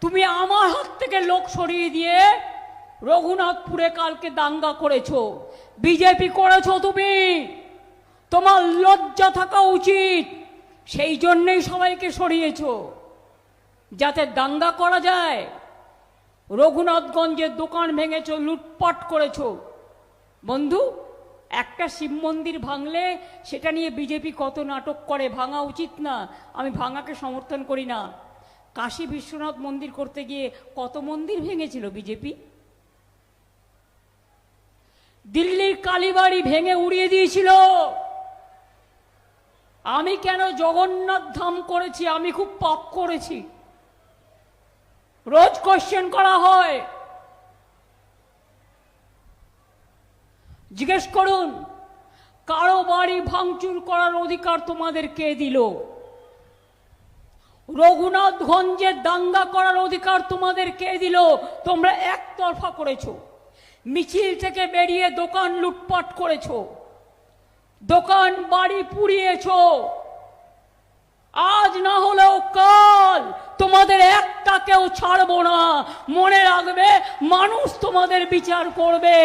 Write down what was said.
তুমি আমার হাত থেকে লোক সরিয়ে দিয়ে রঘুনাথপুরে কালকে দাঙ্গা করেছো, বিজেপি করেছো তুমি। তোমার লজ্জা থাকা উচিত। সেই জন্যই সবাইকে সরিয়েছো, যাতে দাঙ্গা করা যায়। রঘুনাথগঞ্জের দোকান ভেঙেছো, লুটপাট করেছো। বন্ধু, একটা শিব মন্দির ভাঙলে সেটা নিয়ে বিজেপি কত নাটক করে, ভাঙা উচিত না। আমি ভাঙাকে সমর্থন করি না। কাশী বিশ্বনাথ মন্দির করতে গিয়ে কত মন্দির ভেঙেছিল বিজেপি। দিল্লির কালীবাড়ি ভেঙে উড়িয়ে দিয়েছিল। আমি কেন জগন্নাথ ধাম করেছি? আমি খুব পাপ করেছি, রোজ কোশ্চেন করা হয়। জিজ্ঞেস করুন, কারো বাড়ি ভাঙচুর করার অধিকার তোমাদের কে দিল? রঘুনাথগঞ্জে দাঙ্গা করার অধিকার তোমাদের কে দিল? তোমরা একতরফা করেছো। মিছিল থেকে বেরিয়ে দোকান লুটপাট করেছো, দোকান বাড়ি পুড়িয়েছো। আজ না হলেও কাল তোমাদের একটাকেও ছাড়বো না। মনে রাখবে, মানুষ তোমাদের বিচার করবে।